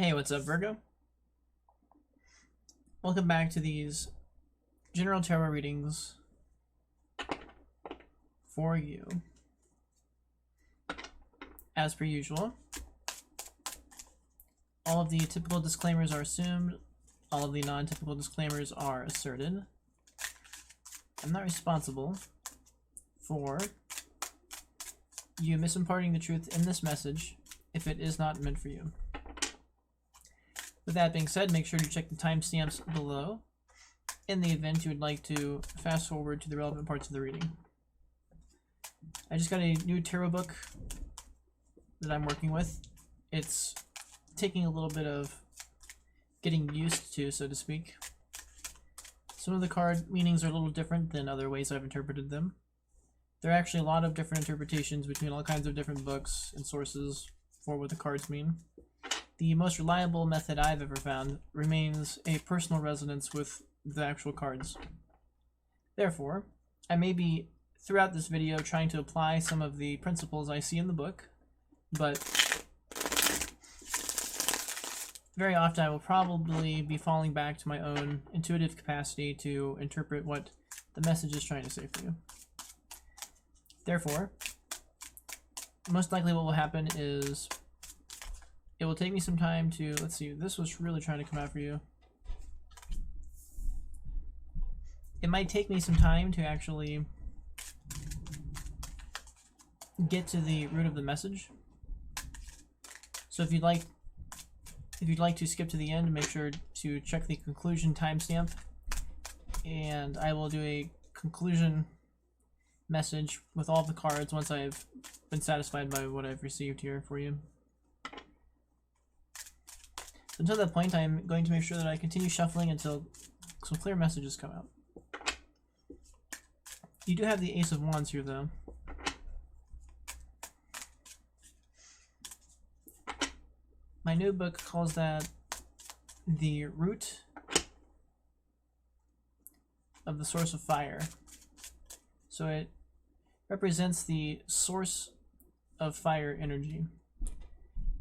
Hey, what's up, Virgo? Welcome back to these general tarot readings for you. As per usual, all of the typical disclaimers are assumed, all of the non-typical disclaimers are asserted. I'm not responsible for you misimparting the truth in this message if it is not meant for you. With that being said, make sure to check the timestamps below in the event you would like to fast forward to the relevant parts of the reading. I just got a new tarot book that I'm working with. It's taking a little bit of getting used to, so to speak. Some of the card meanings are a little different than other ways I've interpreted them. There are actually a lot of different interpretations between all kinds of different books and sources for what the cards mean. The most reliable method I've ever found remains a personal resonance with the actual cards. Therefore, I may be, throughout this video, trying to apply some of the principles I see in the book, but very often I will probably be falling back to my own intuitive capacity to interpret what the message is trying to say for you. Therefore, most likely what will happen is it will take me some time to, let's see, this was really trying to come out for you. It might take me some time to actually get to the root of the message. So if you'd like to skip to the end, make sure to check the conclusion timestamp, and I will do a conclusion message with all the cards once I've been satisfied by what I've received here for you. Until that point, I'm going to make sure that I continue shuffling until some clear messages come out. You do have the Ace of Wands here, though. My new book calls that the root of the source of fire. So it represents the source of fire energy.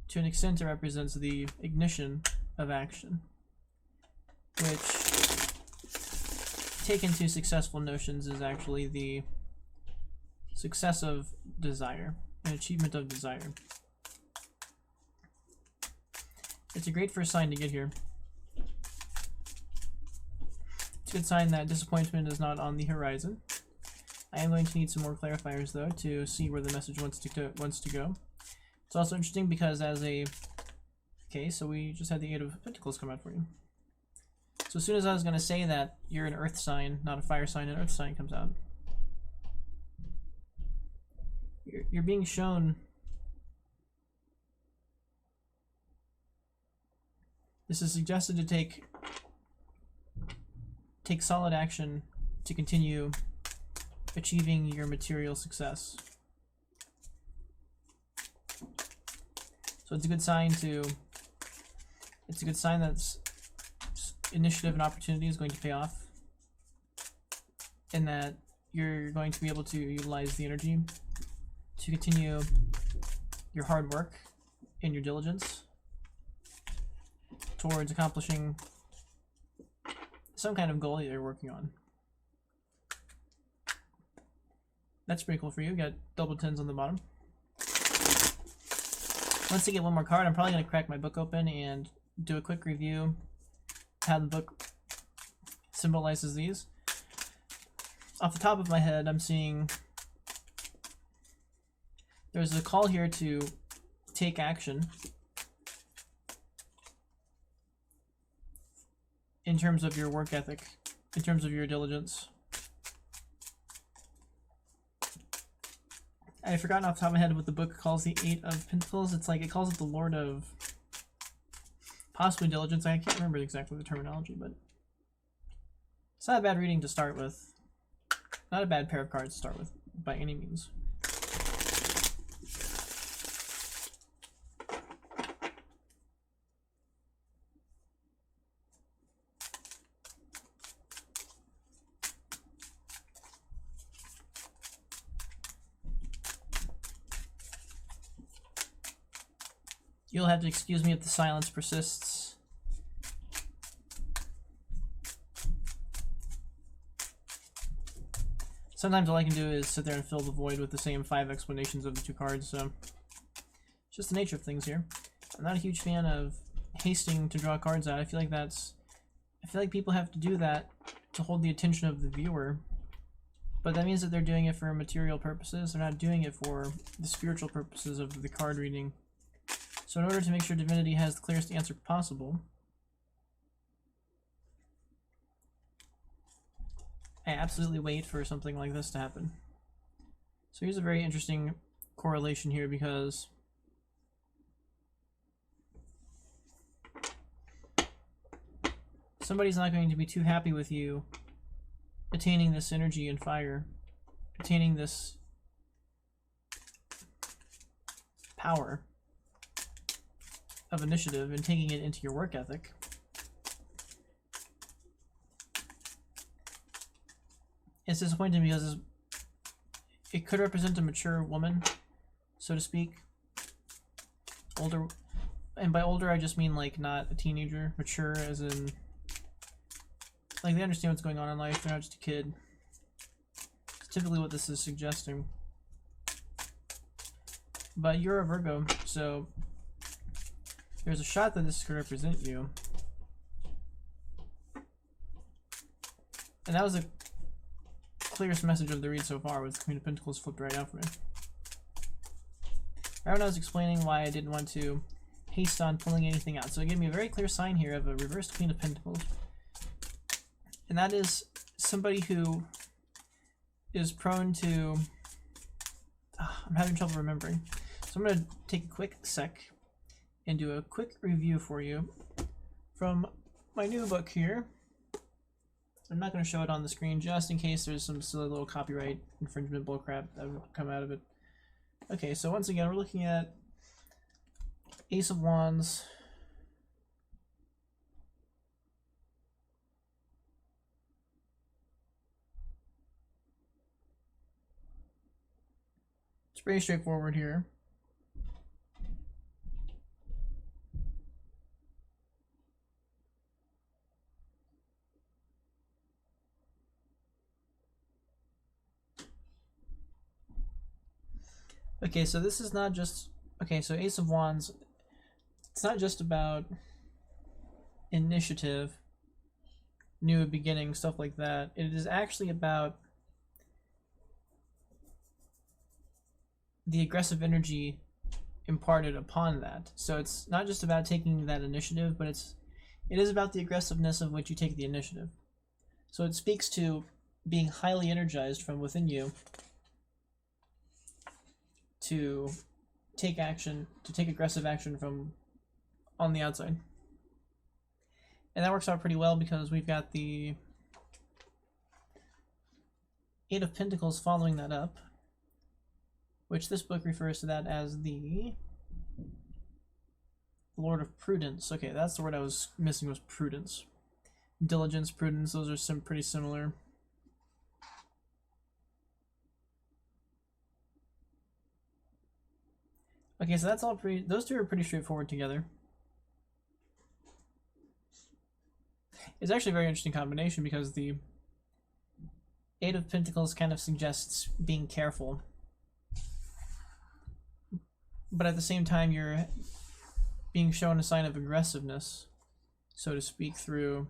To an extent, it represents the ignition of action, which, taken to successful notions, is actually the success of desire, an achievement of desire. It's a great first sign to get here. It's a good sign that disappointment is not on the horizon. I am going to need some more clarifiers, though, to see where the message wants to go. It's also interesting because so we just had the Eight of Pentacles come out for you. So as soon as I was going to say that you're an earth sign, not a fire sign, an earth sign comes out. You're being shown this is suggested to take solid action to continue achieving your material success. So it's a good sign that initiative and opportunity is going to pay off, and that you're going to be able to utilize the energy to continue your hard work and your diligence towards accomplishing some kind of goal that you're working on. That's pretty cool for you. You got double tens on the bottom. Once I get one more card, I'm probably going to crack my book open and do a quick review how the book symbolizes these. Off the top of my head, I'm seeing there's a call here to take action in terms of your work ethic, in terms of your diligence. I've forgotten off the top of my head what the book calls the Eight of Pentacles. It's like it calls it the Lord of possibly diligence. I can't remember exactly the terminology, but it's not a bad reading to start with. Not a bad pair of cards to start with, by any means. You'll have to excuse me if the silence persists. Sometimes all I can do is sit there and fill the void with the same 5 explanations of the 2 cards, so it's just the nature of things here. I'm not a huge fan of hasting to draw cards out. I feel like people have to do that to hold the attention of the viewer, but that means that they're doing it for material purposes. They're not doing it for the spiritual purposes of the card reading. So in order to make sure divinity has the clearest answer possible, I absolutely wait for something like this to happen. So here's a very interesting correlation here, because somebody's not going to be too happy with you attaining this energy and fire, attaining this power of initiative and taking it into your work ethic. It's disappointing because it could represent a mature woman, so to speak. Older, and by older I just mean like not a teenager. Mature as in like they understand what's going on in life, they're not just a kid. It's typically what this is suggesting. But you're a Virgo, so there's a shot that this could represent you. And that was the clearest message of the read so far, with the Queen of Pentacles flipped right out for me. Right when I was explaining why I didn't want to haste on pulling anything out. So it gave me a very clear sign here of a reversed Queen of Pentacles. And that is somebody who is prone to... I'm having trouble remembering. So I'm going to take a quick sec and do a quick review for you from my new book here. I'm not going to show it on the screen just in case there's some silly little copyright infringement bullcrap that would come out of it. Okay, so once again, we're looking at Ace of Wands, it's pretty straightforward here. Okay, so this is not just... Okay, so Ace of Wands, it's not just about initiative, new beginning, stuff like that. It is actually about the aggressive energy imparted upon that. So it's not just about taking that initiative, but it is about the aggressiveness of which you take the initiative. So it speaks to being highly energized from within you to take action, to take aggressive action from on the outside. And that works out pretty well because we've got the Eight of Pentacles following that up, which this book refers to that as the Lord of Prudence. Okay, that's the word I was missing, was prudence. Diligence, prudence, those are pretty similar. Okay, so that's all pretty, those two are pretty straightforward together. It's actually a very interesting combination because the Eight of Pentacles kind of suggests being careful, but at the same time you're being shown a sign of aggressiveness, so to speak, through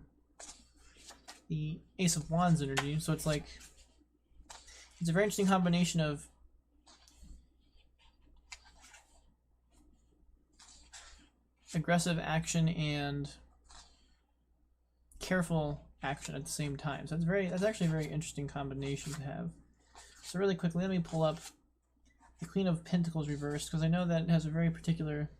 the Ace of Wands energy. So it's like, it's a very interesting combination of aggressive action and careful action at the same time. So that's actually a very interesting combination to have. So really quickly, let me pull up the Queen of Pentacles reversed, because I know that it has a very particular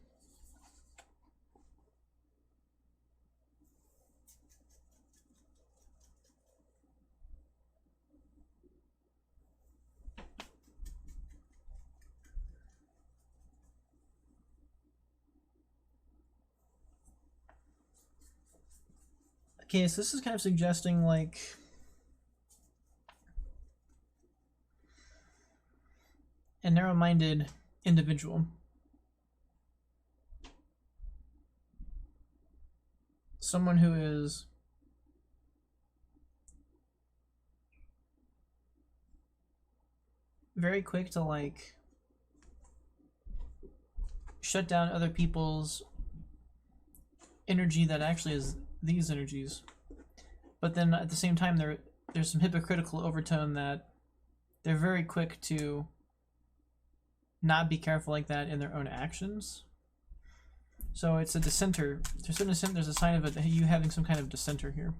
Okay, so this is kind of suggesting like a narrow-minded individual. someone who is very quick to like shut down other people's energy that actually is these energies. But then at the same time, there's some hypocritical overtone that they're very quick to not be careful like that in their own actions. So it's a dissenter. There's a sign of it, you having some kind of dissenter here.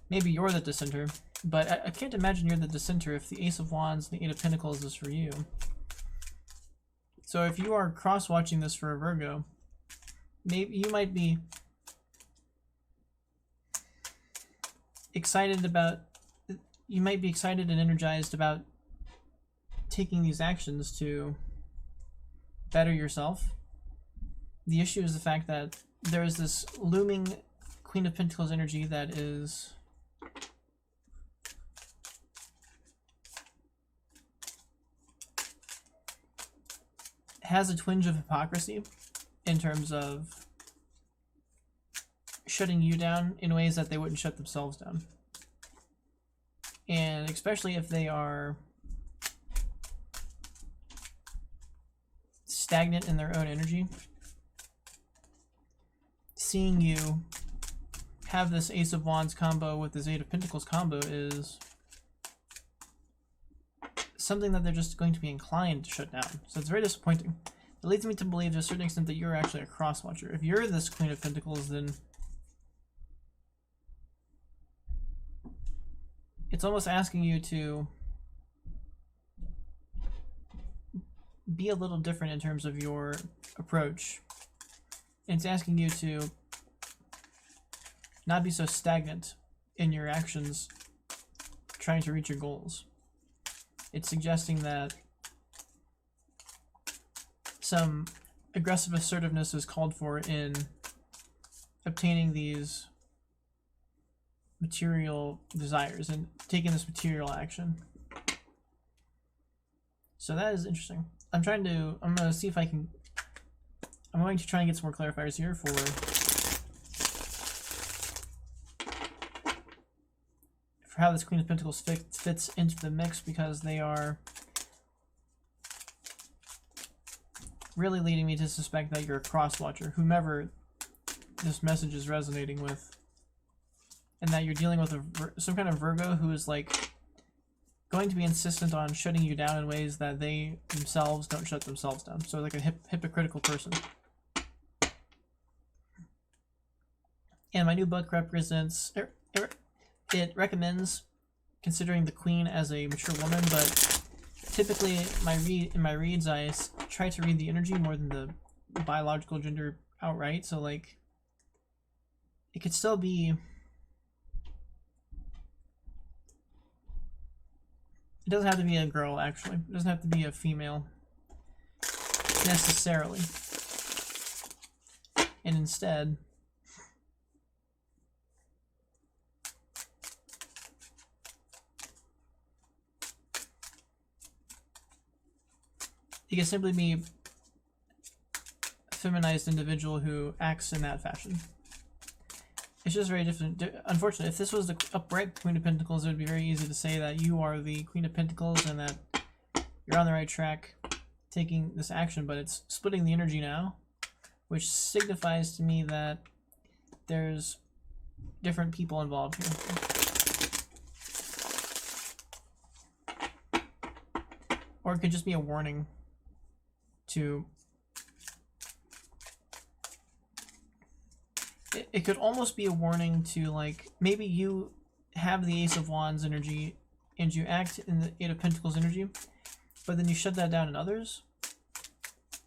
Maybe you're the dissenter, but I can't imagine you're the dissenter if the Ace of Wands and the Eight of Pentacles is for you. So if you are cross-watching this for a Virgo, maybe you might be excited and energized about taking these actions to better yourself. The issue is the fact that there is this looming Queen of Pentacles energy that has a twinge of hypocrisy in terms of shutting you down in ways that they wouldn't shut themselves down. And especially if they are stagnant in their own energy, seeing you have this Ace of Wands combo with this Eight of Pentacles combo is something that they're just going to be inclined to shut down. So it's very disappointing. It leads me to believe to a certain extent that you're actually a cross-watcher. If you're this Queen of Pentacles, then it's almost asking you to be a little different in terms of your approach. And it's asking you to not be so stagnant in your actions trying to reach your goals. It's suggesting that some aggressive assertiveness is called for in obtaining these material desires and taking this material action. So that is interesting. I'm going to see if I can, I'm going to try and get some more clarifiers here for how this Queen of Pentacles fits into the mix, because they are really leading me to suspect that you're a cross-watcher, whomever this message is resonating with, and that you're dealing with some kind of Virgo who is like going to be insistent on shutting you down in ways that they themselves don't shut themselves down. So like a hypocritical person. And my new book represents, it recommends considering the Queen as a mature woman, but typically in my reads I try to read the energy more than the biological gender outright. So like it could still be, it doesn't have to be a girl actually. It doesn't have to be a female necessarily. And instead, it can simply be a feminized individual who acts in that fashion. It's just very different. Unfortunately, if this was the upright Queen of Pentacles, it would be very easy to say that you are the Queen of Pentacles and that you're on the right track taking this action, but it's splitting the energy now, which signifies to me that there's different people involved here. Or it could just be a warning to... It could almost be a warning to, like, maybe you have the Ace of Wands energy and you act in the Eight of Pentacles energy, but then you shut that down in others.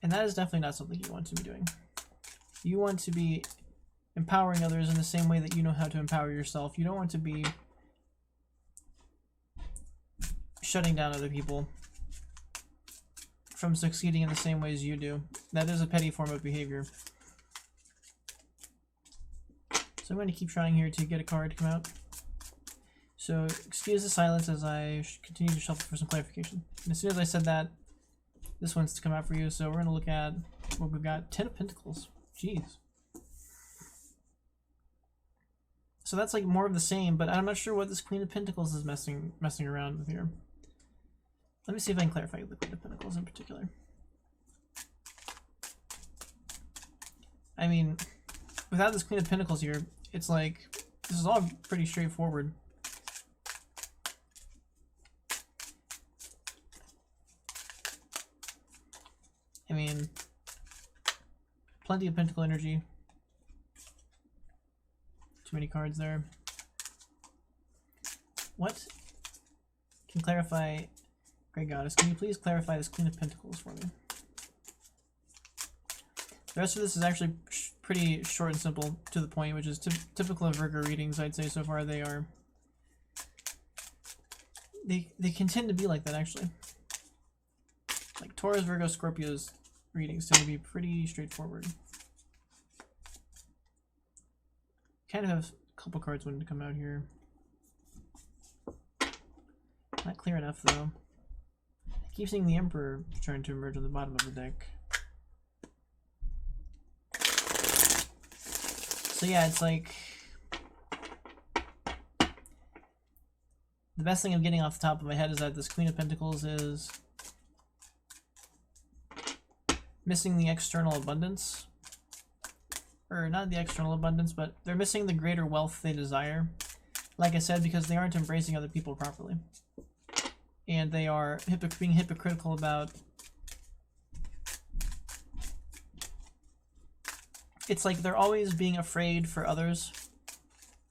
And that is definitely not something you want to be doing. You want to be empowering others in the same way that you know how to empower yourself. You don't want to be shutting down other people from succeeding in the same ways you do. That is a petty form of behavior. So I'm going to keep trying here to get a card to come out. So excuse the silence as I continue to shuffle for some clarification. And as soon as I said that, this one's to come out for you. So we're going to look at what we've got. 10 of Pentacles. Jeez. So that's like more of the same, but I'm not sure what this Queen of Pentacles is messing around with here. Let me see if I can clarify the Queen of Pentacles in particular. I mean, without this Queen of Pentacles here, it's like, this is all pretty straightforward. I mean, plenty of Pentacle energy. Too many cards there. What can clarify, Great Goddess, can you please clarify this Queen of Pentacles for me? The rest of this is actually pretty short and simple, to the point, which is typical of Virgo readings, I'd say so far. They can tend to be like that, actually. Like Taurus, Virgo, Scorpio's readings tend to be pretty straightforward. Kind of have a couple cards wanting to come out here. Not clear enough, though. I keep seeing the Emperor trying to emerge on the bottom of the deck. So yeah, it's like, the best thing I'm getting off the top of my head is that this Queen of Pentacles is missing the external abundance. Or not the external abundance, but they're missing the greater wealth they desire. Like I said, because they aren't embracing other people properly. And they are being hypocritical about... It's like they're always being afraid for others,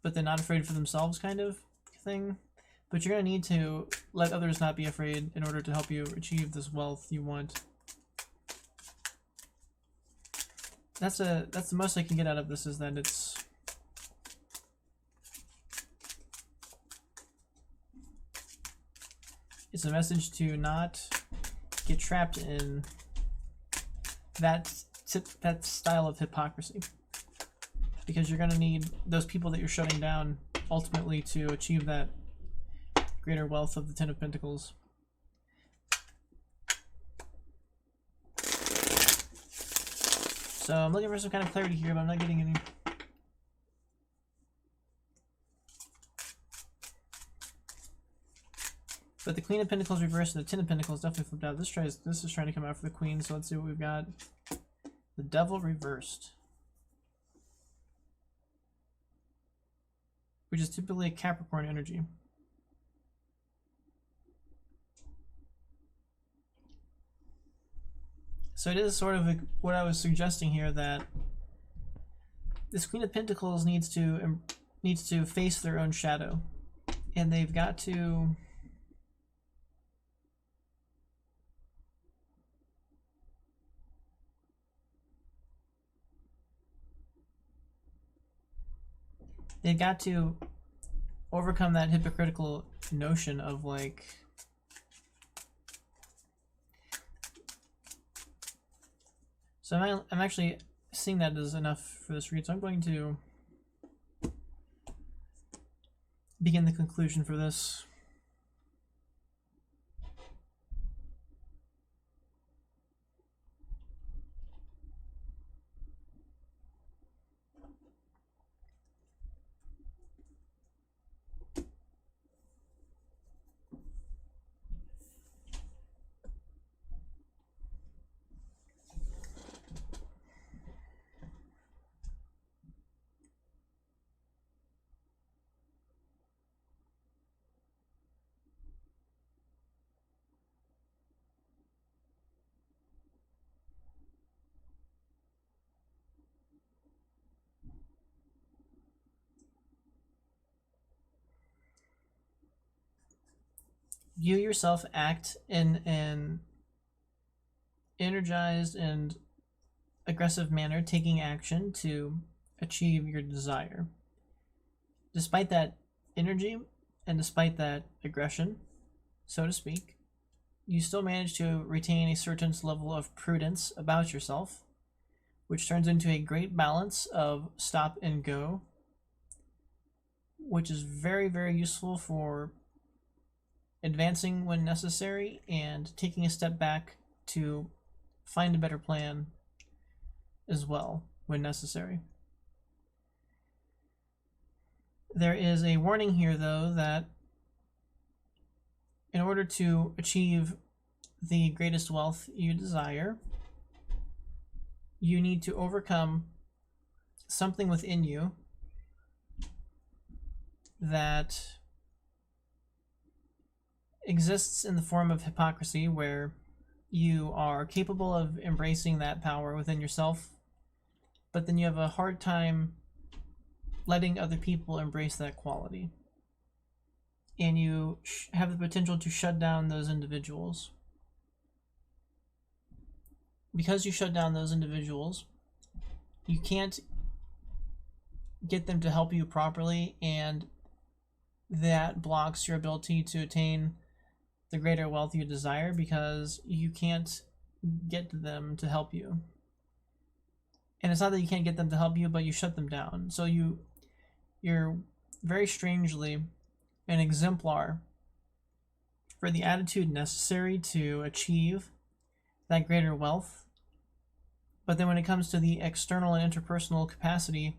but they're not afraid for themselves, kind of thing. But you're going to need to let others not be afraid in order to help you achieve this wealth you want. That's the most I can get out of this, is that it's a message to not get trapped in that style of hypocrisy, because you're going to need those people that you're shutting down ultimately to achieve that greater wealth of the Ten of Pentacles. So I'm looking for some kind of clarity here, but I'm not getting any. But the Queen of Pentacles reversed and the Ten of Pentacles definitely flipped out. This is trying to come out for the Queen, so let's see what we've got. The Devil reversed, which is typically a Capricorn energy. So it is sort of like what I was suggesting here, that this Queen of Pentacles needs to face their own shadow, and they've got to overcome that hypocritical notion of like, so I'm actually seeing that as enough for this read, so I'm going to begin the conclusion for this. You yourself act in an energized and aggressive manner, taking action to achieve your desire. Despite that energy and despite that aggression, so to speak, you still manage to retain a certain level of prudence about yourself, which turns into a great balance of stop and go, which is very, very useful for advancing when necessary and taking a step back to find a better plan as well when necessary. There is a warning here, though, that in order to achieve the greatest wealth you desire, you need to overcome something within you that exists in the form of hypocrisy, where you are capable of embracing that power within yourself, but then you have a hard time letting other people embrace that quality. And you have the potential to shut down those individuals. Because you shut down those individuals, you can't get them to help you properly, and that blocks your ability to attain the greater wealth you desire, because you can't get them to help you. And it's not that you can't get them to help you, but you shut them down. So you're very strangely an exemplar for the attitude necessary to achieve that greater wealth. But then when it comes to the external and interpersonal capacity,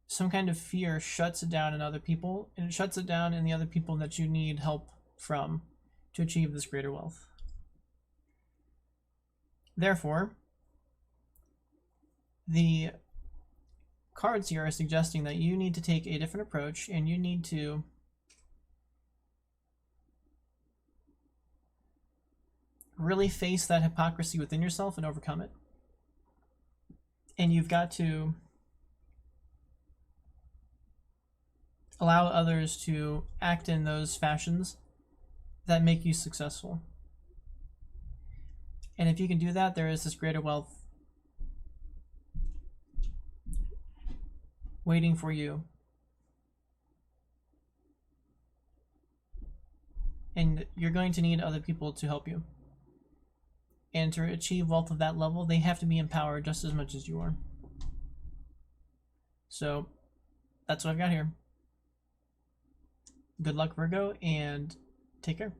some kind of fear shuts it down in other people, and it shuts it down in the other people that you need help from to achieve this greater wealth. Therefore, the cards here are suggesting that you need to take a different approach, and you need to really face that hypocrisy within yourself and overcome it. And you've got to allow others to act in those fashions that make you successful. And if you can do that, there is this greater wealth waiting for you. And you're going to need other people to help you. And to achieve wealth of that level, they have to be empowered just as much as you are. So that's what I've got here. Good luck, Virgo, and take care.